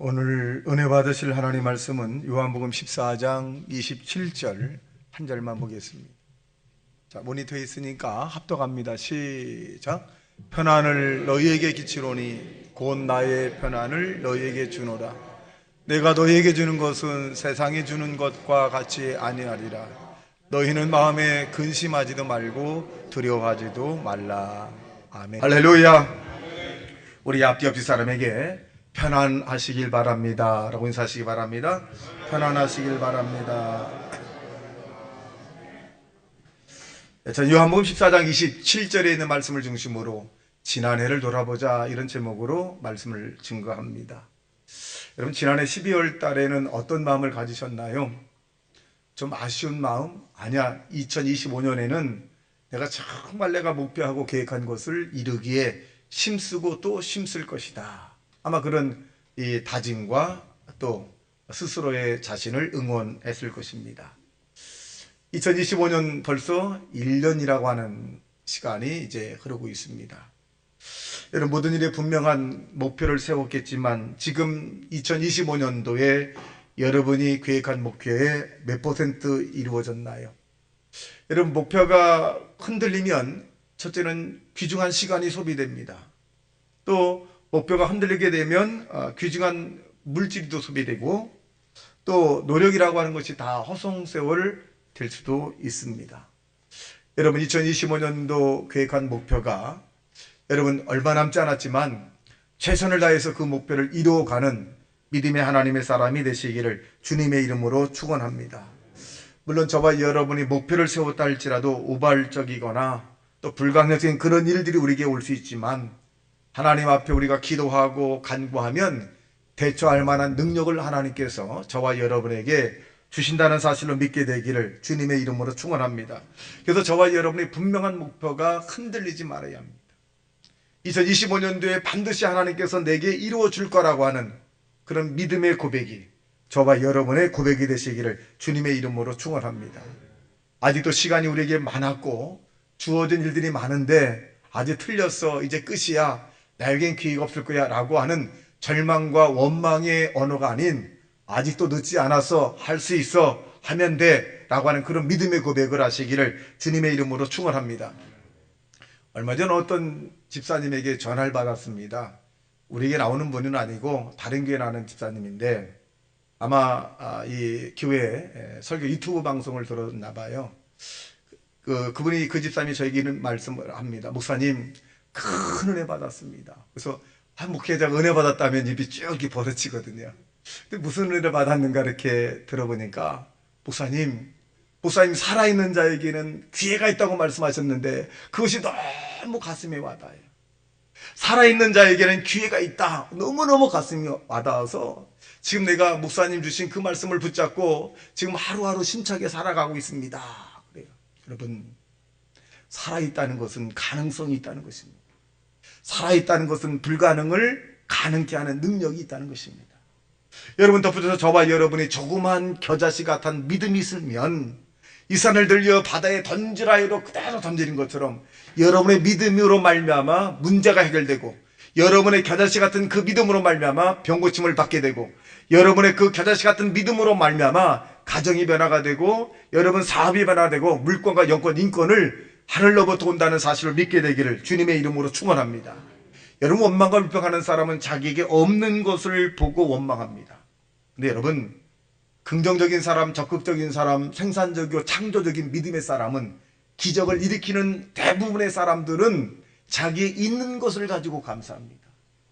오늘 은혜 받으실 하나님 말씀은 요한복음 14장 27절 한 절만 보겠습니다. 자, 모니터에 있으니까 합독합니다. 시작. 편안을 너희에게 끼치노니 곧 나의 편안을 너희에게 주노라. 내가 너희에게 주는 것은 세상에 주는 것과 같이 아니하리라. 너희는 마음에 근심하지도 말고 두려워하지도 말라. 아멘. 할렐루야. 우리 앞뒤 옆 사람에게 편안하시길 바랍니다 라고 인사하시기 바랍니다. 편안하시길 바랍니다. 전 요한복음 14장 27절에 있는 말씀을 중심으로 지난해를 돌아보자 이런 제목으로 말씀을 증거합니다. 여러분, 지난해 12월 달에는 어떤 마음을 가지셨나요? 좀 아쉬운 마음? 아니야, 2025년에는 내가 목표하고 계획한 것을 이루기에 힘쓰고 또 힘쓸 것이다. 아마 그런 이 다짐과 또 스스로의 자신을 응원했을 것입니다. 2025년 벌써 1년이라고 하는 시간이 이제 흐르고 있습니다. 여러분, 모든 일에 분명한 목표를 세웠겠지만 지금 2025년도에 여러분이 계획한 목표에 몇 % 이루어졌나요? 여러분, 목표가 흔들리면 첫째는 귀중한 시간이 소비됩니다. 또 목표가 흔들리게 되면 귀중한 물질도 소비되고 또 노력이라고 하는 것이 다 허송세월 될 수도 있습니다. 여러분, 2025년도 계획한 목표가 여러분 얼마 남지 않았지만 최선을 다해서 그 목표를 이루어가는 믿음의 하나님의 사람이 되시기를 주님의 이름으로 축원합니다. 물론 저와 여러분이 목표를 세웠다 할지라도 우발적이거나 또 불가능적인 그런 일들이 우리에게 올 수 있지만 하나님 앞에 우리가 기도하고 간구하면 대처할 만한 능력을 하나님께서 저와 여러분에게 주신다는 사실로 믿게 되기를 주님의 이름으로 축원합니다. 그래서 저와 여러분의 분명한 목표가 흔들리지 말아야 합니다. 2025년도에 반드시 하나님께서 내게 이루어 줄 거라고 하는 그런 믿음의 고백이 저와 여러분의 고백이 되시기를 주님의 이름으로 축원합니다. 아직도 시간이 우리에게 많았고 주어진 일들이 많은데 아직 틀렸어, 이제 끝이야, 나에겐 기회가 없을 거야 라고 하는 절망과 원망의 언어가 아닌 아직도 늦지 않아서 할 수 있어, 하면 돼 라고 하는 그런 믿음의 고백을 하시기를 주님의 이름으로 축원합니다. 얼마 전 어떤 집사님에게 전화를 받았습니다. 우리에게 나오는 분은 아니고 다른 교회 나는 집사님인데 아마 이 교회 설교 유튜브 방송을 들었나 봐요. 그분이, 그 집사님이 저에게 이런 말씀을 합니다. 목사님, 큰 은혜 받았습니다. 그래서 한 목회자가 은혜 받았다면 입이 쭉 이렇게 벌어지거든요. 근데 무슨 은혜를 받았는가 이렇게 들어보니까 목사님 살아있는 자에게는 기회가 있다고 말씀하셨는데 그것이 너무 가슴에 와닿아요. 살아있는 자에게는 기회가 있다. 너무너무 가슴이 와닿아서 지금 내가 목사님 주신 그 말씀을 붙잡고 지금 하루하루 힘차게 살아가고 있습니다. 그래요. 여러분, 살아있다는 것은 가능성이 있다는 것입니다. 살아있다는 것은 불가능을 가능케 하는 능력이 있다는 것입니다. 여러분, 덧붙여서 저와 여러분이 조그만 겨자씨 같은 믿음이 있으면 이 산을 들려 바다에 던지라 해도 그대로 던지는 것처럼 여러분의 믿음으로 말미암아 문제가 해결되고 여러분의 겨자씨 같은 그 믿음으로 말미암아 병고침을 받게 되고 여러분의 그 겨자씨 같은 믿음으로 말미암아 가정이 변화가 되고 여러분 사업이 변화되고 물권과 영권, 인권을 하늘로부터 온다는 사실을 믿게 되기를 주님의 이름으로 축원합니다. 여러분, 원망과 불평하는 사람은 자기에게 없는 것을 보고 원망합니다. 근데 여러분, 긍정적인 사람, 적극적인 사람, 생산적이고 창조적인 믿음의 사람은, 기적을 일으키는 대부분의 사람들은 자기의 있는 것을 가지고 감사합니다.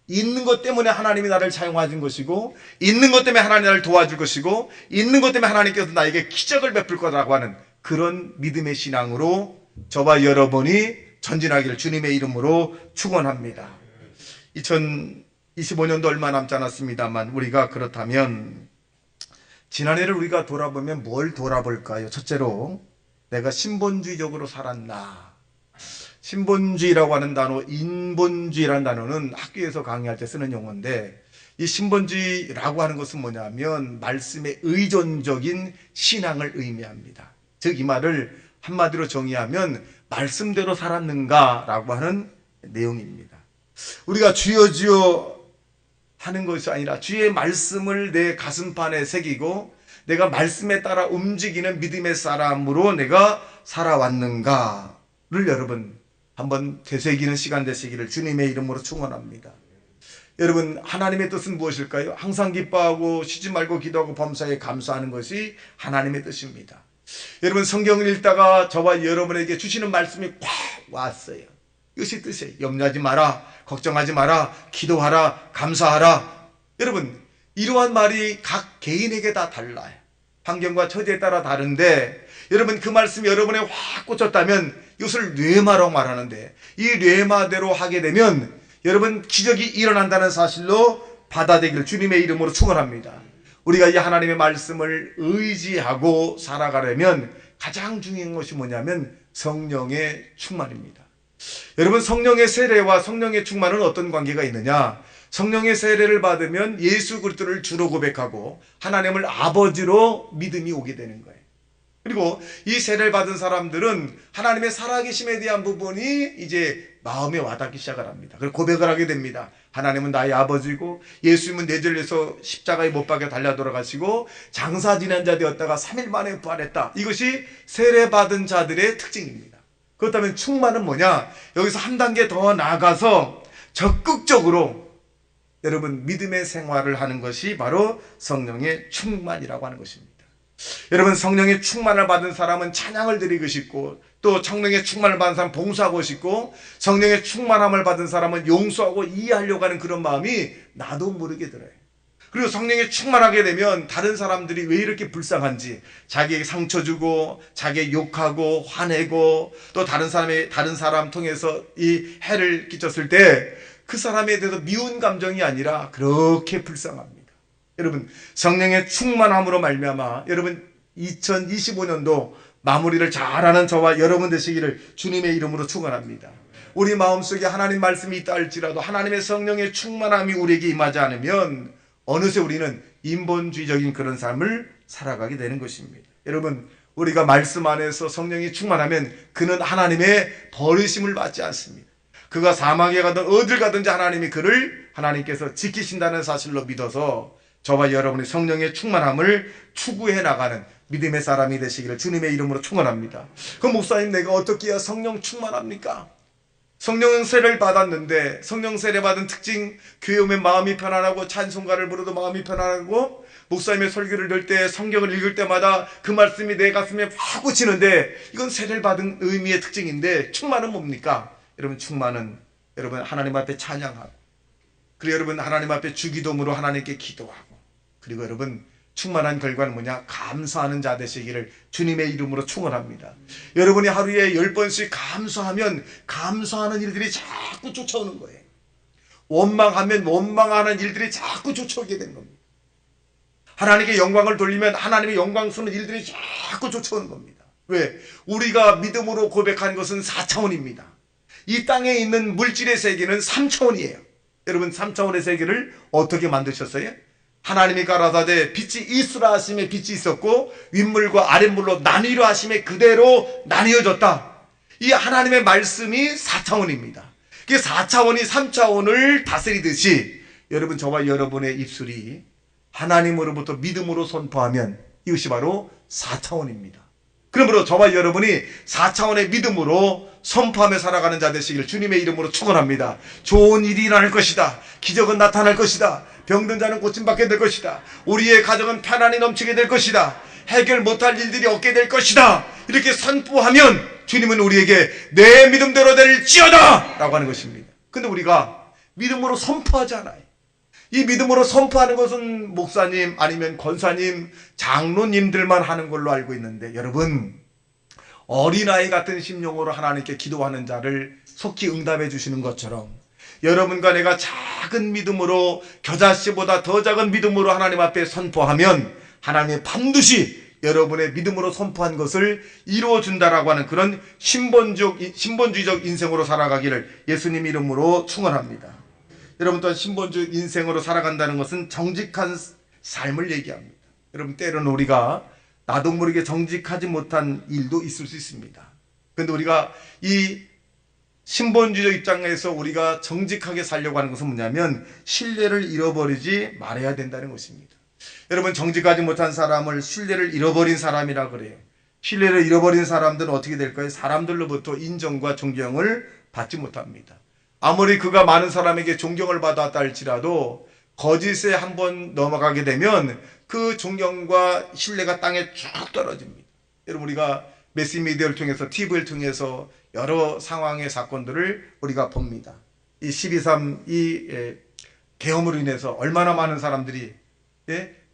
있는 것 때문에 하나님이 나를 사용하신 것이고, 있는 것 때문에 하나님이 나를 도와줄 것이고, 있는 것 때문에 하나님께서 나에게 기적을 베풀 거라고 하는 그런 믿음의 신앙으로 저와 여러분이 전진하기를 주님의 이름으로 축원합니다. 2025년도 얼마 남지 않았습니다만 우리가 그렇다면 지난해를 우리가 돌아보면 뭘 돌아볼까요? 첫째로, 내가 신본주의적으로 살았나? 신본주의라고 하는 단어, 인본주의라는 단어는 학교에서 강의할 때 쓰는 용어인데, 이 신본주의라고 하는 것은 뭐냐면 말씀에 의존적인 신앙을 의미합니다. 즉 이 말을 한마디로 정의하면 말씀대로 살았는가 라고 하는 내용입니다. 우리가 주여 주여 하는 것이 아니라 주의 말씀을 내 가슴판에 새기고 내가 말씀에 따라 움직이는 믿음의 사람으로 내가 살아왔는가를 여러분 한번 되새기는 시간 되시기를 주님의 이름으로 축원합니다. 여러분, 하나님의 뜻은 무엇일까요? 항상 기뻐하고 쉬지 말고 기도하고 범사에 감사하는 것이 하나님의 뜻입니다. 여러분, 성경을 읽다가 저와 여러분에게 주시는 말씀이 꽉 왔어요. 이것이 뜻이에요. 염려하지 마라, 걱정하지 마라, 기도하라, 감사하라. 여러분, 이러한 말이 각 개인에게 다 달라요. 환경과 처지에 따라 다른데 여러분, 그 말씀이 여러분에 확 꽂혔다면 이것을 뇌마라고 말하는데, 이 뇌마대로 하게 되면 여러분 기적이 일어난다는 사실로 받아들이기를 주님의 이름으로 축원합니다. 우리가 이 하나님의 말씀을 의지하고 살아가려면 가장 중요한 것이 뭐냐면 성령의 충만입니다. 여러분, 성령의 세례와 성령의 충만은 어떤 관계가 있느냐? 성령의 세례를 받으면 예수 그리스도를 주로 고백하고 하나님을 아버지로 믿음이 오게 되는 거예요. 그리고 이 세례를 받은 사람들은 하나님의 살아계심에 대한 부분이 이제 마음에 와닿기 시작을 합니다. 그리고 고백을 하게 됩니다. 하나님은 나의 아버지고 예수님은 뇌절에서 십자가에 못 박혀 달려 돌아가시고 장사 지낸 자 되었다가 3일 만에 부활했다. 이것이 세례 받은 자들의 특징입니다. 그렇다면 충만은 뭐냐? 여기서 한 단계 더 나아가서 적극적으로 여러분 믿음의 생활을 하는 것이 바로 성령의 충만이라고 하는 것입니다. 여러분, 성령의 충만을 받은 사람은 찬양을 드리고 싶고, 또 성령의 충만을 받은 사람은 봉사하고 싶고, 성령의 충만함을 받은 사람은 용서하고 이해하려고 하는 그런 마음이 나도 모르게 들어요. 그리고 성령에 충만하게 되면 다른 사람들이 왜 이렇게 불쌍한지 자기에게 상처 주고 자기에게 욕하고 화내고 또 다른 사람 통해서 이 해를 끼쳤을 때 그 사람에 대해서 미운 감정이 아니라 그렇게 불쌍합니다. 여러분, 성령의 충만함으로 말미암아 여러분 2025년도 마무리를 잘하는 저와 여러분 되시기를 주님의 이름으로 축원합니다. 우리 마음속에 하나님 말씀이 있다 할지라도 하나님의 성령의 충만함이 우리에게 임하지 않으면 어느새 우리는 인본주의적인 그런 삶을 살아가게 되는 것입니다. 여러분, 우리가 말씀 안에서 성령이 충만하면 그는 하나님의 버리심을 받지 않습니다. 그가 사막에 가든 어딜 가든지 하나님께서 지키신다는 사실로 믿어서 저와 여러분의 성령의 충만함을 추구해 나가는 믿음의 사람이 되시기를 주님의 이름으로 축원합니다. 그럼 목사님, 내가 어떻게 해야 성령 충만합니까? 성령 세례를 받았는데 성령 세례 받은 특징, 교회 오면 마음이 편안하고 찬송가를 부르도 마음이 편안하고 목사님의 설교를 들을 때 성경을 읽을 때마다 그 말씀이 내 가슴에 확 꽂히는데 이건 세례를 받은 의미의 특징인데 충만은 뭡니까? 여러분, 충만은 여러분 하나님 앞에 찬양하고, 그리고 여러분 하나님 앞에 주기도문으로 하나님께 기도하고, 그리고 여러분 충만한 결과는 뭐냐? 감사하는 자 되시기를 주님의 이름으로 축원합니다. 여러분이 하루에 10번씩 감사하면 감사하는 일들이 자꾸 쫓아오는 거예요. 원망하면 원망하는 일들이 자꾸 쫓아오게 되는 겁니다. 하나님께 영광을 돌리면 하나님의 영광스러운 일들이 자꾸 쫓아오는 겁니다. 왜? 우리가 믿음으로 고백한 것은 4차원입니다. 이 땅에 있는 물질의 세계는 3차원이에요. 여러분, 3차원의 세계를 어떻게 만드셨어요? 하나님이 가라사대 빛이 있으라 하심에 빛이 있었고 윗물과 아랫물로 나뉘려 하심에 그대로 나뉘어졌다. 이 하나님의 말씀이 4차원입니다. 그 4차원이 3차원을 다스리듯이 여러분, 저와 여러분의 입술이 하나님으로부터 믿음으로 선포하면 이것이 바로 4차원입니다. 그러므로 저와 여러분이 4차원의 믿음으로 선포하며 살아가는 자 되시길 주님의 이름으로 축원합니다. 좋은 일이 일어날 것이다. 기적은 나타날 것이다. 병든 자는 고침받게 될 것이다. 우리의 가정은 편안히 넘치게 될 것이다. 해결 못할 일들이 없게 될 것이다. 이렇게 선포하면 주님은 우리에게 내 믿음대로 될지어다 라고 하는 것입니다. 근데 우리가 믿음으로 선포하지 않아요. 이 믿음으로 선포하는 것은 목사님 아니면 권사님, 장로님들만 하는 걸로 알고 있는데, 여러분, 어린아이 같은 심령으로 하나님께 기도하는 자를 속히 응답해 주시는 것처럼 여러분과 내가 작은 믿음으로, 겨자씨보다 더 작은 믿음으로 하나님 앞에 선포하면 하나님이 반드시 여러분의 믿음으로 선포한 것을 이루어준다라고 하는 그런 신본주의적 인생으로 살아가기를 예수님 이름으로 축원합니다. 여러분, 또한 신본주의 인생으로 살아간다는 것은 정직한 삶을 얘기합니다. 여러분, 때로는 우리가 나도 모르게 정직하지 못한 일도 있을 수 있습니다. 그런데 우리가 이 신본주의적 입장에서 우리가 정직하게 살려고 하는 것은 뭐냐면 신뢰를 잃어버리지 말아야 된다는 것입니다. 여러분, 정직하지 못한 사람을 신뢰를 잃어버린 사람이라 그래요. 신뢰를 잃어버린 사람들은 어떻게 될까요? 사람들로부터 인정과 존경을 받지 못합니다. 아무리 그가 많은 사람에게 존경을 받았다 할지라도 거짓에 한번 넘어가게 되면 그 존경과 신뢰가 땅에 쭉 떨어집니다. 여러분, 우리가 매스미디어를 통해서 TV를 통해서 여러 상황의 사건들을 우리가 봅니다. 이 12.3 이 계엄으로 인해서 얼마나 많은 사람들이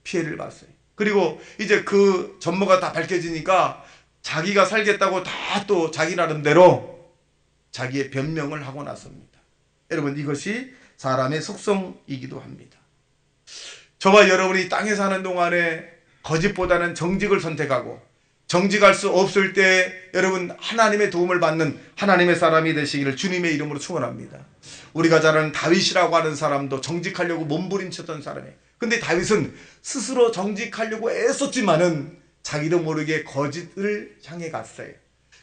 피해를 봤어요. 그리고 이제 그 전모가 다 밝혀지니까 자기가 살겠다고 다 또 자기 나름대로 자기의 변명을 하고 나섭니다. 여러분, 이것이 사람의 속성이기도 합니다. 저와 여러분이 땅에 사는 동안에 거짓보다는 정직을 선택하고 정직할 수 없을 때 여러분 하나님의 도움을 받는 하나님의 사람이 되시기를 주님의 이름으로 축원합니다. 우리가 잘 아는 다윗이라고 하는 사람도 정직하려고 몸부림쳤던 사람이에요. 근데 다윗은 스스로 정직하려고 애썼지만은 자기도 모르게 거짓을 향해 갔어요.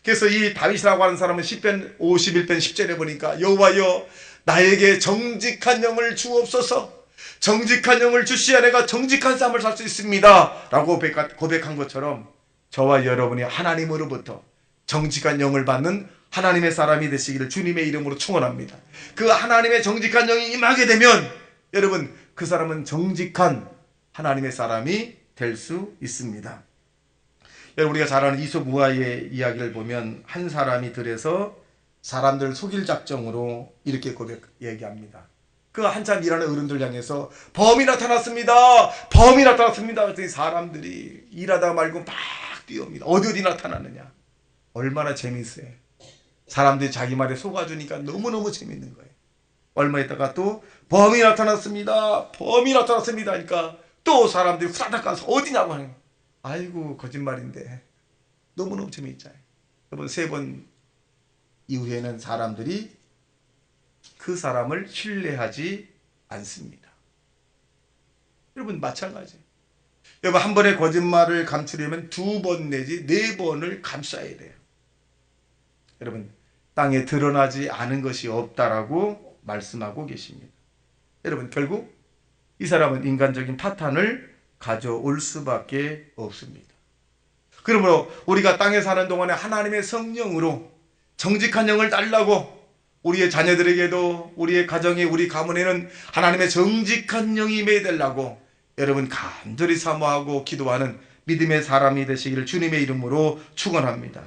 그래서 이 다윗이라고 하는 사람은 시편 51편 10절에 보니까 여호와여 나에게 정직한 영을 주옵소서, 정직한 영을 주시야 내가 정직한 삶을 살 수 있습니다 라고 고백한 것처럼 저와 여러분이 하나님으로부터 정직한 영을 받는 하나님의 사람이 되시기를 주님의 이름으로 축원합니다. 그 하나님의 정직한 영이 임하게 되면 여러분 그 사람은 정직한 하나님의 사람이 될 수 있습니다. 여러분, 우리가 잘 아는 이솝 우화의 이야기를 보면 한 사람이 들에서 사람들 속일 작정으로 이렇게 얘기합니다. 그 한참 일하는 어른들 향해서 범이 나타났습니다. 범이 나타났습니다. 그랬더니 사람들이 일하다 말고 막 뛰어옵니다. 어디 나타났느냐. 얼마나 재밌어요. 사람들이 자기 말에 속아주니까 너무너무 재밌는 거예요. 얼마 있다가 또 범이 나타났습니다. 범이 나타났습니다. 하니까 또 사람들이 후다닥 가서 어디냐고 하는 거예요. 아이고 거짓말인데 너무너무 재미있잖아요. 여러분, 3번 이후에는 사람들이 그 사람을 신뢰하지 않습니다. 여러분 마찬가지예요. 여러분, 한 번의 거짓말을 감추려면 2번 내지 4번을 감싸야 돼요. 여러분, 땅에 드러나지 않은 것이 없다라고 말씀하고 계십니다. 여러분, 결국 이 사람은 인간적인 파탄을 가져올 수밖에 없습니다. 그러므로 우리가 땅에 사는 동안에 하나님의 성령으로 정직한 영을 달라고 우리의 자녀들에게도 우리의 가정에 우리 가문에는 하나님의 정직한 영이 임해야 되려고 여러분 간절히 사모하고 기도하는 믿음의 사람이 되시기를 주님의 이름으로 축원합니다.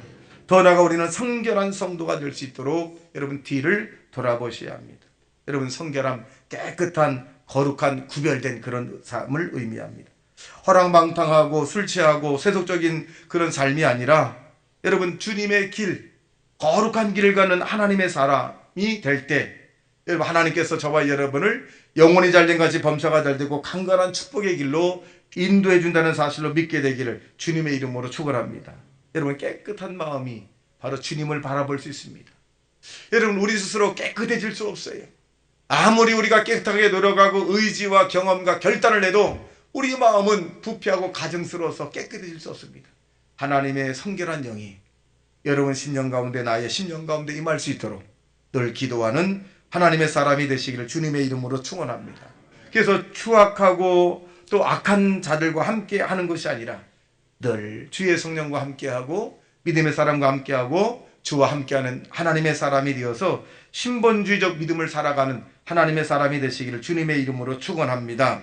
더 나아가 우리는 성결한 성도가 될 수 있도록 여러분 뒤를 돌아보셔야 합니다. 여러분, 성결함, 깨끗한 거룩한 구별된 그런 삶을 의미합니다. 허랑방탕하고 술 취하고 세속적인 그런 삶이 아니라 여러분 주님의 길, 거룩한 길을 가는 하나님의 사람이 될 때 여러분 하나님께서 저와 여러분을 영혼이 잘된 같이 범사가 잘되고 강건한 축복의 길로 인도해 준다는 사실로 믿게 되기를 주님의 이름으로 축원합니다. 여러분, 깨끗한 마음이 바로 주님을 바라볼 수 있습니다. 여러분, 우리 스스로 깨끗해질 수 없어요. 아무리 우리가 깨끗하게 노력하고 의지와 경험과 결단을 해도 우리 마음은 부패하고 가증스러워서 깨끗해질 수 없습니다. 하나님의 성결한 영이 여러분 심령 가운데, 나의 심령 가운데 임할 수 있도록 늘 기도하는 하나님의 사람이 되시기를 주님의 이름으로 축원합니다. 그래서 추악하고 또 악한 자들과 함께 하는 것이 아니라 늘 주의 성령과 함께하고 믿음의 사람과 함께하고 주와 함께하는 하나님의 사람이 되어서 신본주의적 믿음을 살아가는 하나님의 사람이 되시기를 주님의 이름으로 축원합니다.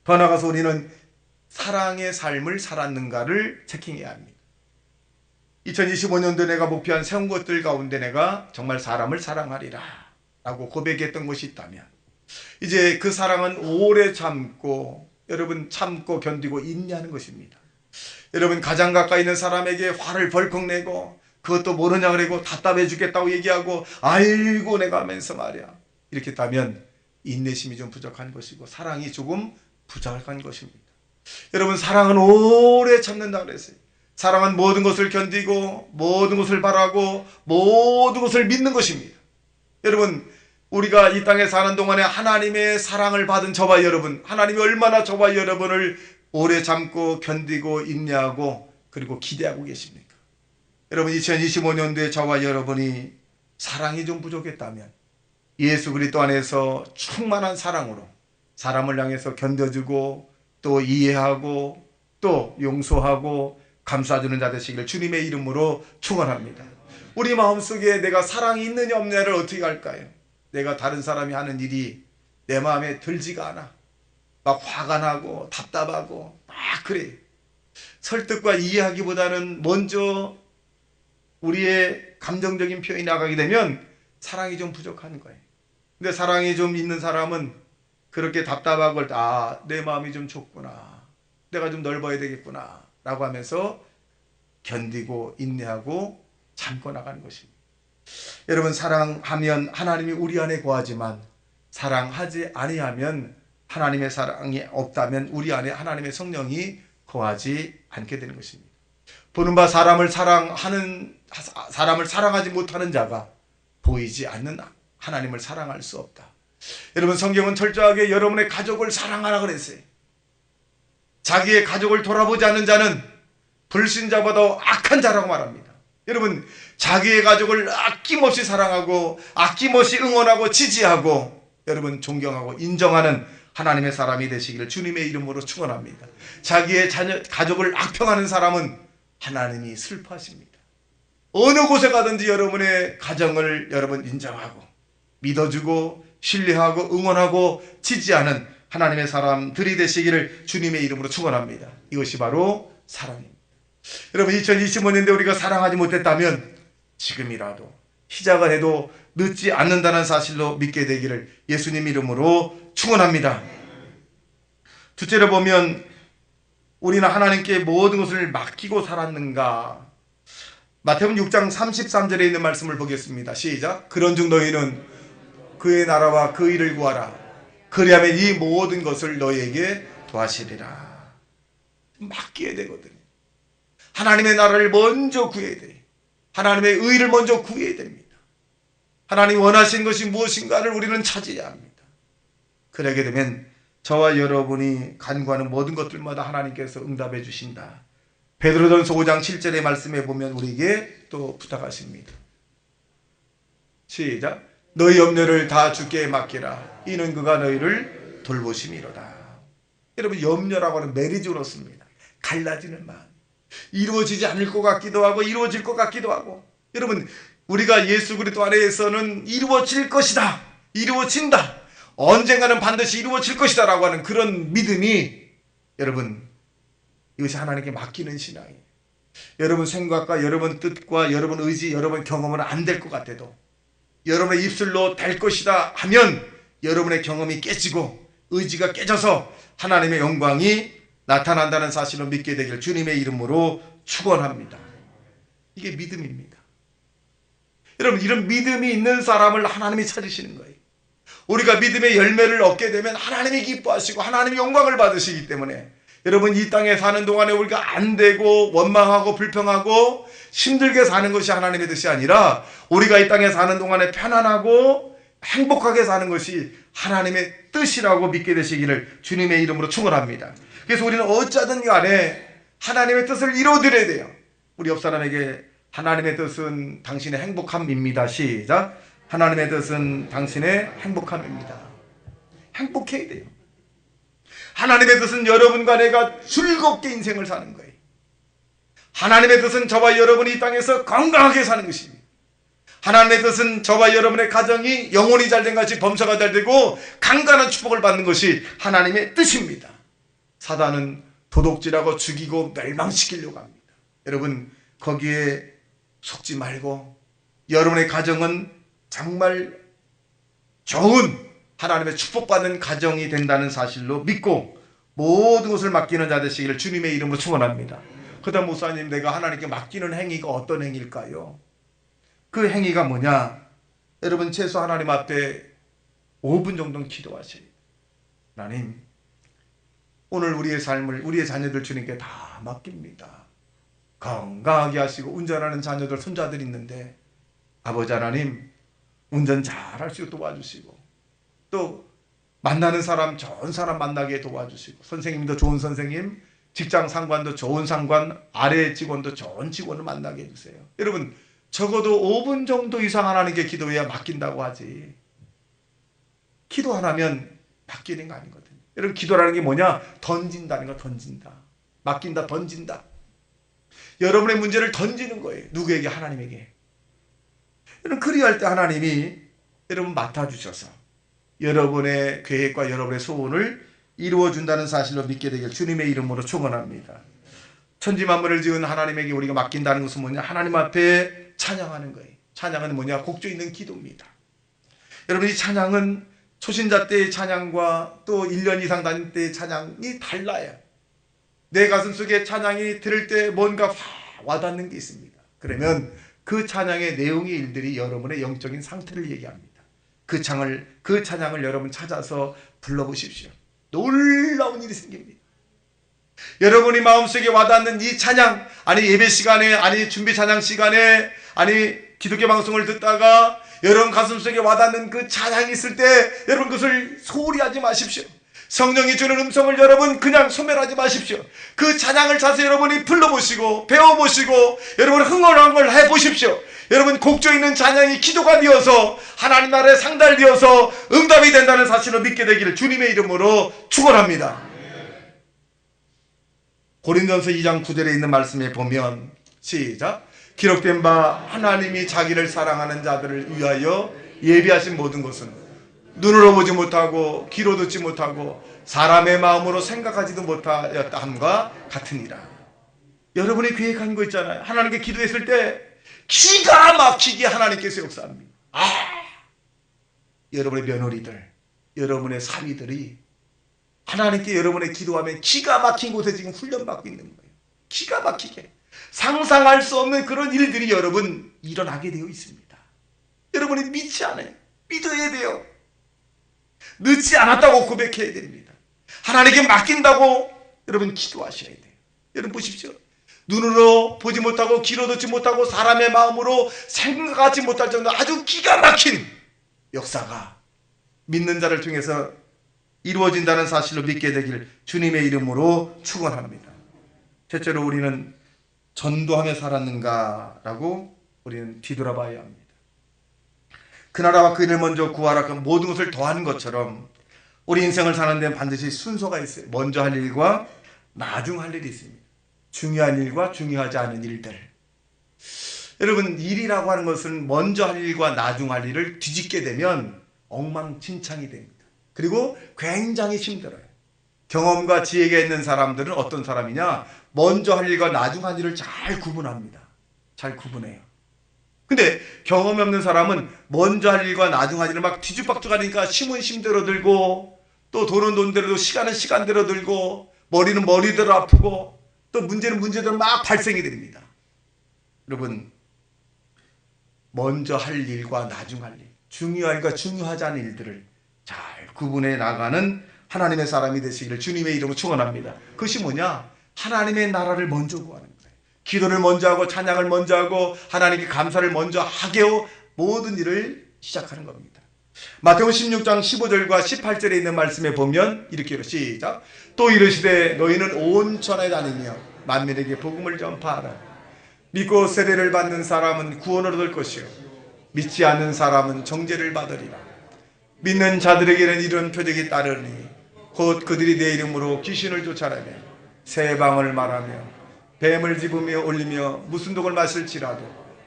더 나아가서 우리는 사랑의 삶을 살았는가를 체킹해야 합니다. 2025년도에 내가 목표한 세운 것들 가운데 내가 정말 사람을 사랑하리라 라고 고백했던 것이 있다면 이제 그 사랑은 오래 참고 여러분 참고 견디고 인내하는 것입니다. 여러분, 가장 가까이 있는 사람에게 화를 벌컥 내고 그것도 모르냐 그러고 답답해 죽겠다고 얘기하고 아이고 내가 하면서 말이야 이렇게 했다면 인내심이 좀 부족한 것이고 사랑이 조금 부족한 것입니다. 여러분, 사랑은 오래 참는다 그랬어요. 사랑은 모든 것을 견디고 모든 것을 바라고 모든 것을 믿는 것입니다. 여러분, 우리가 이 땅에 사는 동안에 하나님의 사랑을 받은 저와 여러분, 하나님이 얼마나 저와 여러분을 오래 참고 견디고 인내하고 그리고 기대하고 계십니까? 여러분, 2025년도에 저와 여러분이 사랑이 좀 부족했다면 예수 그리스도 안에서 충만한 사랑으로 사람을 향해서 견뎌주고 또 이해하고 또 용서하고 감싸주는 자 되시기를 주님의 이름으로 축원합니다. 우리 마음속에 내가 사랑이 있느냐 없느냐를 어떻게 할까요? 내가 다른 사람이 하는 일이 내 마음에 들지가 않아. 막 화가 나고 답답하고 막 그래. 설득과 이해하기보다는 먼저 우리의 감정적인 표현이 나가게 되면 사랑이 좀 부족한 거예요. 근데 사랑이 좀 있는 사람은 그렇게 답답하고 내 마음이 좀 좁구나. 내가 좀 넓어야 되겠구나. 라고 하면서 견디고 인내하고 참고 나가는 것입니다. 여러분, 사랑하면 하나님이 우리 안에 거하지만 사랑하지 아니하면 하나님의 사랑이 없다면 우리 안에 하나님의 성령이 거하지 않게 되는 것입니다. 보는 바 사람을 사랑하지 못하는 자가 보이지 않는 하나님을 사랑할 수 없다. 여러분, 성경은 철저하게 여러분의 가족을 사랑하라 그랬어요. 자기의 가족을 돌아보지 않는 자는 불신자보다 악한 자라고 말합니다. 여러분, 자기의 가족을 아낌없이 사랑하고 아낌없이 응원하고 지지하고 여러분 존경하고 인정하는 하나님의 사람이 되시기를 주님의 이름으로 축원합니다. 자기의 가족을 악평하는 사람은 하나님이 슬퍼하십니다. 어느 곳에 가든지 여러분의 가정을 여러분 인정하고 믿어주고 신뢰하고 응원하고 지지하는 하나님의 사람들이 되시기를 주님의 이름으로 축원합니다. 이것이 바로 사랑입니다. 여러분, 2025년대 우리가 사랑하지 못했다면 지금이라도 시작을 해도 늦지 않는다는 사실로 믿게 되기를 예수님 이름으로 축원합니다. 둘째로 보면 우리는 하나님께 모든 것을 맡기고 살았는가? 마태복음 6장 33절에 있는 말씀을 보겠습니다. 시작. 그런즉 너희는 그의 나라와 그 일을 구하라. 그리하면 이 모든 것을 너희에게 더하시리라. 맡겨야 되거든요. 하나님의 나라를 먼저 구해야 돼요. 하나님의 의를 먼저 구해야 됩니다. 하나님이 원하시는 것이 무엇인가를 우리는 찾아야 합니다. 그러게 되면 저와 여러분이 간구하는 모든 것들마다 하나님께서 응답해 주신다. 베드로전서 5장 7절의 말씀에 보면 우리에게 또 부탁하십니다. 시작. 너희 염려를 다 주께 맡기라. 이는 그가 너희를 돌보심이로다. 여러분, 염려라고 하는 메리즈로 씁니다. 갈라지는 마음. 이루어지지 않을 것 같기도 하고 이루어질 것 같기도 하고. 여러분, 우리가 예수 그리스도 안에서는 이루어질 것이다. 이루어진다. 언젠가는 반드시 이루어질 것이다 라고 하는 그런 믿음이 여러분, 이것이 하나님께 맡기는 신앙이에요. 여러분 생각과 여러분 뜻과 여러분 의지, 여러분 경험은 안 될 것 같아도 여러분의 입술로 될 것이다 하면 여러분의 경험이 깨지고 의지가 깨져서 하나님의 영광이 나타난다는 사실을 믿게 되길 주님의 이름으로 축원합니다. 이게 믿음입니다. 여러분, 이런 믿음이 있는 사람을 하나님이 찾으시는 거예요. 우리가 믿음의 열매를 얻게 되면 하나님이 기뻐하시고 하나님이 영광을 받으시기 때문에 여러분, 이 땅에 사는 동안에 우리가 안 되고 원망하고 불평하고 힘들게 사는 것이 하나님의 뜻이 아니라 우리가 이 땅에 사는 동안에 편안하고 행복하게 사는 것이 하나님의 뜻이라고 믿게 되시기를 주님의 이름으로 축원합니다. 그래서 우리는 어쩌든 간에 하나님의 뜻을 이루어드려야 돼요. 우리 옆 사람에게 하나님의 뜻은 당신의 행복함입니다. 시작. 하나님의 뜻은 당신의 행복함입니다. 행복해야 돼요. 하나님의 뜻은 여러분과 내가 즐겁게 인생을 사는 거예요. 하나님의 뜻은 저와 여러분이 이 땅에서 건강하게 사는 것입니다. 하나님의 뜻은 저와 여러분의 가정이 영혼이 잘된 같이 범사가 잘되고 강간한 축복을 받는 것이 하나님의 뜻입니다. 사단은 도둑질하고 죽이고 멸망시키려고 합니다. 여러분, 거기에 속지 말고 여러분의 가정은 정말 좋은 하나님의 축복받는 가정이 된다는 사실로 믿고 모든 것을 맡기는 자 되시기를 주님의 이름으로 축원합니다. 그다음 목사님, 내가 하나님께 맡기는 행위가 어떤 행위일까요? 그 행위가 뭐냐? 여러분, 최소 하나님 앞에 5분 정도는 기도하세요. 하나님, 오늘 우리의 삶을 우리의 자녀들 주님께 다 맡깁니다. 건강하게 하시고 운전하는 자녀들 손자들 있는데 아버지 하나님, 운전 잘할 수 있게 도와주시고 또 만나는 사람 좋은 사람 만나게 도와주시고 선생님도 좋은 선생님, 직장 상관도 좋은 상관, 아래 직원도 좋은 직원을 만나게 해주세요. 여러분, 적어도 5분 정도 이상 하나님께 기도해야 맡긴다고 하지. 기도 안 하면 맡기는 거 아니거든요. 여러분, 기도라는 게 뭐냐? 던진다는 거, 던진다. 맡긴다, 던진다. 여러분의 문제를 던지는 거예요. 누구에게? 하나님에게. 여러분, 그리할 때 하나님이 여러분 맡아주셔서 여러분의 계획과 여러분의 소원을 이루어준다는 사실로 믿게 되길 주님의 이름으로 축원합니다. 천지만물을 지은 하나님에게 우리가 맡긴다는 것은 뭐냐? 하나님 앞에 찬양하는 거예요. 찬양은 뭐냐? 곡조 있는 기도입니다. 여러분, 이 찬양은 초신자 때의 찬양과 또 1년 이상 다닐 때의 찬양이 달라요. 내 가슴 속에 찬양이 들을 때 뭔가 확 와닿는 게 있습니다. 그러면 그 찬양의 내용의 일들이 여러분의 영적인 상태를 얘기합니다. 그 찬양을 여러분 찾아서 불러보십시오. 놀라운 일이 생깁니다. 여러분이 마음속에 와닿는 이 찬양, 아니 예배 시간에, 아니 준비 찬양 시간에, 아니 기독교 방송을 듣다가 여러분 가슴속에 와닿는 그 찬양이 있을 때 여러분 그것을 소홀히 하지 마십시오. 성령이 주는 음성을 여러분 그냥 소멸하지 마십시오. 그 찬양을 자세히 여러분이 불러보시고 배워보시고 여러분 흥얼흥얼 해보십시오. 여러분 곡조 있는 찬양이 기도가 되어서 하나님 나라의 상달이 되어서 응답이 된다는 사실을 믿게 되기를 주님의 이름으로 축원합니다. 고린도전서 2장 9절에 있는 말씀에 보면 시작, 기록된 바 하나님이 자기를 사랑하는 자들을 위하여 예비하신 모든 것은 눈으로 보지 못하고 귀로 듣지 못하고 사람의 마음으로 생각하지도 못하였다 함과 같으니라. 여러분이 계획한 거 있잖아요. 하나님께 기도했을 때 기가 막히게 하나님께서 역사합니다. 여러분의 며느리들, 여러분의 사위들이 하나님께 여러분의 기도하면 기가 막힌 곳에 지금 훈련받고 있는 거예요. 기가 막히게 상상할 수 없는 그런 일들이 여러분 일어나게 되어 있습니다. 여러분이 믿지 않아요. 믿어야 돼요. 늦지 않았다고 고백해야 됩니다. 하나님께 맡긴다고 여러분 기도하셔야 돼요. 여러분 보십시오. 눈으로 보지 못하고 귀로 듣지 못하고 사람의 마음으로 생각하지 못할 정도로 아주 기가 막힌 역사가 믿는 자를 통해서 이루어진다는 사실로 믿게 되길 주님의 이름으로 축원합니다. 첫째로 우리는 전도하며 살았는가라고 우리는 뒤돌아봐야 합니다. 그 나라와 그 일을 먼저 구하라, 그 모든 것을 더하는 것처럼 우리 인생을 사는 데는 반드시 순서가 있어요. 먼저 할 일과 나중 할 일이 있습니다. 중요한 일과 중요하지 않은 일들. 여러분, 일이라고 하는 것은 먼저 할 일과 나중 할 일을 뒤집게 되면 엉망진창이 됩니다. 그리고 굉장히 힘들어요. 경험과 지혜가 있는 사람들은 어떤 사람이냐? 먼저 할 일과 나중 할 일을 잘 구분합니다. 잘 구분해요. 근데 경험이 없는 사람은 먼저 할 일과 나중 할 일을 막 뒤죽박죽하니까 힘은 힘대로 들고 또 돈은 돈대로 들고 시간은 시간대로 들고 머리는 머리대로 아프고 또 문제는 문제대로 막 발생이 됩니다. 여러분, 먼저 할 일과 나중 할 일, 중요한 일과 중요하지 않은 일들을 잘 구분해 나가는 하나님의 사람이 되시기를 주님의 이름으로 축원합니다. 그것이 뭐냐? 하나님의 나라를 먼저 구하는 거예요. 기도를 먼저 하고 찬양을 먼저 하고 하나님께 감사를 먼저 하게 하고 모든 일을 시작하는 겁니다. 마태복음 16장 15절과 18절에 있는 말씀에 보면 이렇게 시작, 또 이르시되 너희는 온 천하에 다니며 만민에게 복음을 전파하라. 믿고 세례를 받는 사람은 구원을 얻을 것이요 믿지 않는 사람은 정죄를 받으리라. 믿는 자들에게는 이런 표적이 따르니 곧 그들이 내 이름으로 귀신을 쫓아내며 새 방언을 말하며 뱀을 집으며 올리며 무슨 독을 마실지라도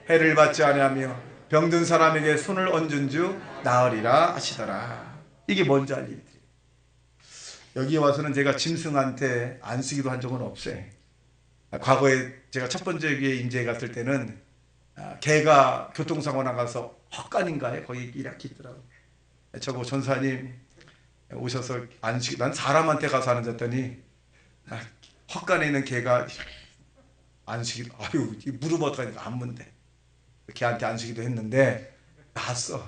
해를 받지 아니하며 병든 사람에게 손을 얹은 주 나으리라 하시더라. 이게 먼저 할 일이에요. 여기에 와서는 제가 짐승한테 안쓰기도 한 적은 없어요. 과거에 제가 첫 번째 교회 임재에 갔을 때는 개가 교통사고 나가서 헛간인가에 거기 이렇게 있더라고요. 저거 전사님 오셔서 안식이, 난 사람한테 가서 하는 줄 알았더니 헛간에 있는 개가 안식이, 아유 무릎 어떡하니까 안 문대. 개한테 안식이도 했는데 나았어.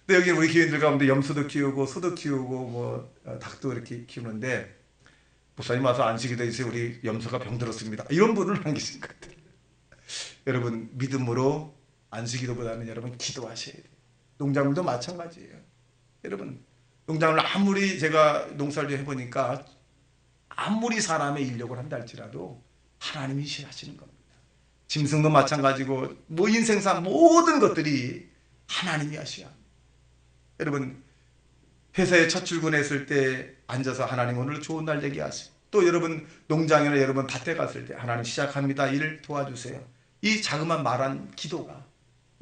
근데 여기 우리 교인들 가운데 염소도 키우고 소도 키우고 뭐 닭도 이렇게 키우는데 목사님 와서 안식이도 있어요. 우리 염소가 병들었습니다. 이런 분은 안 계신 것 같아요. 여러분, 믿음으로 안식이도보다는 여러분 기도하셔야 돼요. 농작물도 마찬가지예요. 여러분, 농작물 아무리 제가 농사를 해보니까 아무리 사람의 인력을 한다 할지라도 하나님이 하시는 겁니다. 짐승도 마찬가지고 뭐 인생사 모든 것들이 하나님이 하셔야 합니다. 여러분 회사에 첫 출근했을 때 앉아서 하나님 오늘 좋은 날 되게 하시고, 또 여러분 농장이나 여러분 밭에 갔을 때 하나님 시작합니다, 일 도와주세요. 이 자그만 말한 기도가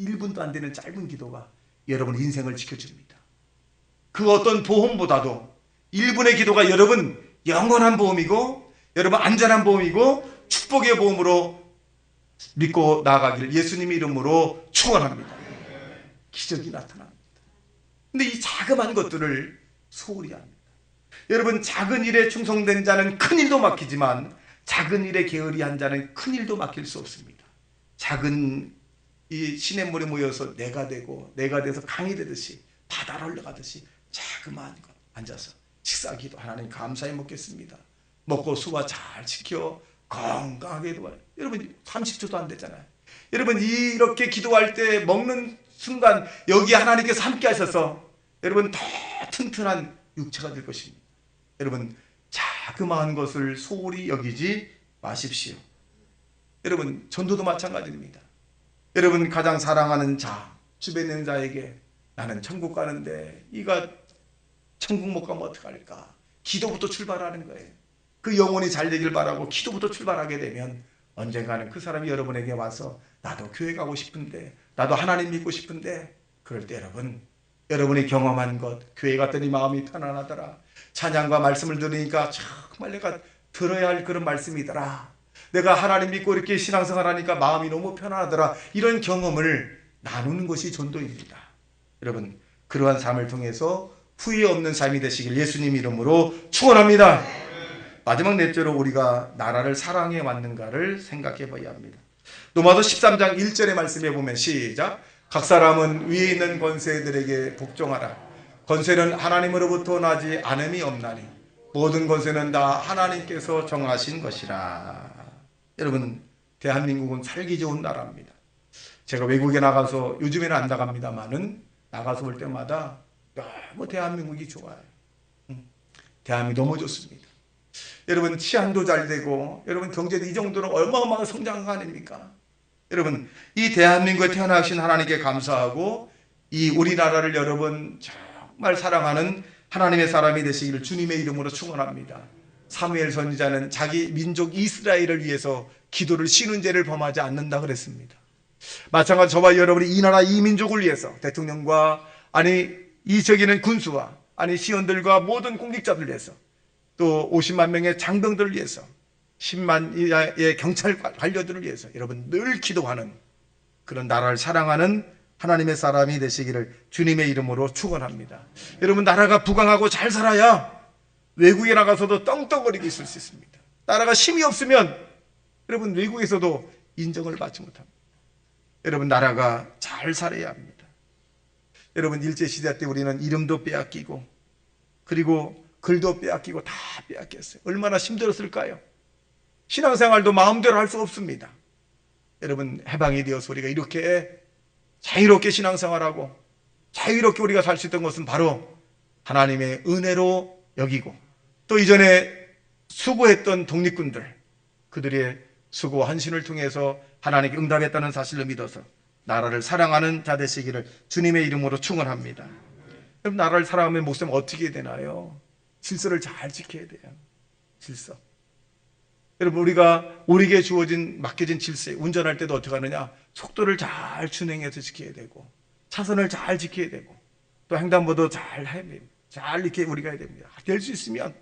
1분도 안 되는 짧은 기도가 여러분 인생을 지켜줍니다. 그 어떤 보험보다도 1분의 기도가 여러분 영원한 보험이고 여러분 안전한 보험이고 축복의 보험으로 믿고 나아가기를 예수님 이름으로 축원합니다. 기적이 나타납니다. 근데 이 자그마한 것들을 소홀히 합니다. 여러분 작은 일에 충성된 자는 큰 일도 맡기지만 작은 일에 게으리한 자는 큰 일도 맡길 수 없습니다. 작은 이 시냇물에 모여서 내가 되고 내가 돼서 강이 되듯이 바다로 흘러가듯이 자그마한 것 앉아서 식사기도 하나님 감사히 먹겠습니다. 먹고 수와 잘 지켜 건강하게 도와요. 여러분 30초도 안 되잖아요. 여러분 이렇게 기도할 때 먹는 순간 여기 하나님께서 함께 하셔서 여러분 더 튼튼한 육체가 될 것입니다. 여러분 자그마한 것을 소홀히 여기지 마십시오. 여러분 전도도 마찬가지입니다. 여러분 가장 사랑하는 자, 주변에 있는 자에게 나는 천국 가는데 이가 천국 못 가면 어떡할까? 기도부터 출발하는 거예요. 그 영혼이 잘 되길 바라고 기도부터 출발하게 되면 언젠가는 그 사람이 여러분에게 와서 나도 교회 가고 싶은데 나도 하나님 믿고 싶은데, 그럴 때 여러분이 경험한 것, 교회 갔더니 마음이 편안하더라, 찬양과 말씀을 들으니까 정말 내가 들어야 할 그런 말씀이더라, 내가 하나님 믿고 이렇게 신앙생활하니까 마음이 너무 편안하더라, 이런 경험을 나누는 것이 전도입니다. 여러분 그러한 삶을 통해서 후회 없는 삶이 되시길 예수님 이름으로 축원합니다. 마지막 넷째로 우리가 나라를 사랑해 왔는가를 생각해 봐야 합니다. 로마서 13장 1절의 말씀에 보면 시작, 각 사람은 위에 있는 권세들에게 복종하라. 권세는 하나님으로부터 나지 않음이 없나니 모든 권세는 다 하나님께서 정하신 것이라. 여러분 대한민국은 살기 좋은 나라입니다. 제가 외국에 나가서 요즘에는 안 나갑니다만은 나가서 볼 때마다 너무 대한민국이 좋아요. 대한민국이 너무 좋습니다. 여러분 치안도 잘 되고 여러분 경제도 이 정도는 어마어마한 성장한 거 아닙니까? 여러분 이 대한민국에 태어나신 하나님께 감사하고 이 우리나라를 여러분 정말 사랑하는 하나님의 사람이 되시기를 주님의 이름으로 축원합니다. 사무엘 선지자는 자기 민족 이스라엘을 위해서 기도를 쉬는 죄를 범하지 않는다 그랬습니다. 마찬가지로 저와 여러분이 이 나라 이 민족을 위해서 대통령과 이 저기는 군수와 시원들과 모든 공직자들 위해서 또 50만 명의 장병들을 위해서 10만 이하의 경찰 관료들을 위해서 여러분 늘 기도하는 그런 나라를 사랑하는 하나님의 사람이 되시기를 주님의 이름으로 축원합니다. 여러분 나라가 부강하고 잘 살아야 외국에 나가서도 떵떵거리고 있을 수 있습니다. 나라가 힘이 없으면 여러분 외국에서도 인정을 받지 못합니다. 여러분 나라가 잘 살아야 합니다. 여러분 일제시대 때 우리는 이름도 빼앗기고 그리고 글도 빼앗기고 다 빼앗겼어요. 얼마나 힘들었을까요? 신앙생활도 마음대로 할 수 없습니다. 여러분 해방이 되어서 우리가 이렇게 자유롭게 신앙생활하고 자유롭게 우리가 살 수 있던 것은 바로 하나님의 은혜로 여기고 또 이전에 수고했던 독립군들 그들의 수고 헌신을 통해서 하나님께 응답했다는 사실을 믿어서 나라를 사랑하는 자 되시기를 주님의 이름으로 축원합니다. 그럼 나라를 사랑하면 목숨 어떻게 해야 되나요? 질서를 잘 지켜야 돼요. 질서. 여러분 우리에게 주어진 맡겨진 질서에 운전할 때도 어떻게 하느냐? 속도를 잘 준행해서 지켜야 되고 차선을 잘 지켜야 되고 또 횡단보도 잘 해야 됩니다. 잘 이렇게 우리가 해야 됩니다. 될 수 있으면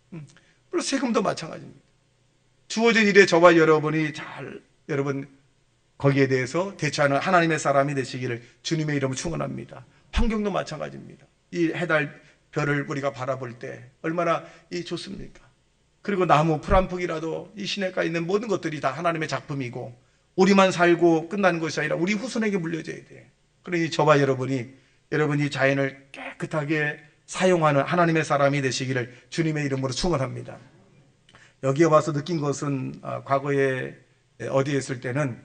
물론 세금도 마찬가지입니다. 주어진 일에 저와 여러분이 여러분 거기에 대해서 대처하는 하나님의 사람이 되시기를 주님의 이름으로 축원합니다. 환경도 마찬가지입니다. 이 해달 별을 우리가 바라볼 때 얼마나 좋습니까? 그리고 나무 풀 한 폭이라도 이 시냇가에 있는 모든 것들이 다 하나님의 작품이고 우리만 살고 끝나는 것이 아니라 우리 후손에게 물려줘야 돼. 그러니 저와 여러분이 자연을 깨끗하게 사용하는 하나님의 사람이 되시기를 주님의 이름으로 축원합니다. 여기에 와서 느낀 것은 과거에 어디에 있을 때는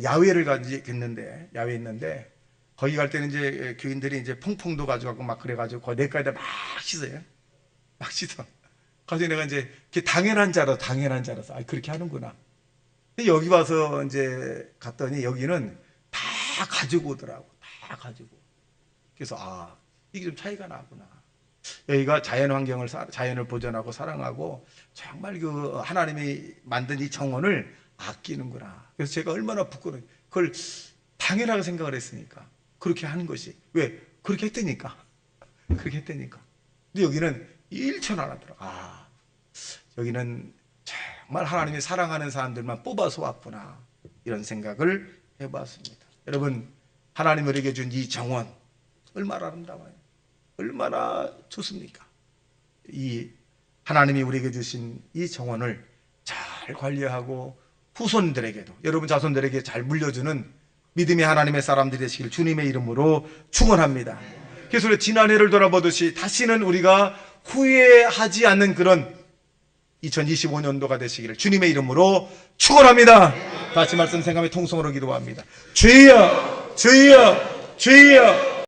야외를 가지겠는데 야외에 있는데 거기 갈 때는 이제 교인들이 이제 퐁퐁도 가져가고 막 그래가지고 거기 내과에다 막 씻어요. 막 씻어. 가서 내가 이제 당연한 자라서 그렇게 하는구나. 여기 와서 이제 갔더니 여기는 다 가지고 오더라고. 다 가지고. 그래서 이게 좀 차이가 나구나. 여기가 자연 환경을 자연을 보존하고 사랑하고 정말 그 하나님이 만든 이 정원을 아끼는구나. 그래서 제가 얼마나 부끄러워요. 그걸 당연하게 생각을 했으니까 그렇게 하는 것이 왜 그렇게 했다니까. 그렇게 했다니까. 근데 여기는 일천 안 하더라. 여기는 정말 하나님이 사랑하는 사람들만 뽑아서 왔구나. 이런 생각을 해봤습니다. 여러분, 하나님 우리에게 준 이 정원 얼마나 아름다워요. 얼마나 좋습니까? 이 하나님이 우리에게 주신 이 정원을 잘 관리하고 후손들에게도, 여러분 자손들에게 잘 물려주는 믿음의 하나님의 사람들이 되시길 주님의 이름으로 축원합니다. 그래서 우리 지난해를 돌아보듯이 다시는 우리가 후회하지 않는 그런 2025년도가 되시기를 주님의 이름으로 축원합니다. 다시 말씀 생각하며 통성으로 기도합니다. 주여, 주여, 주여.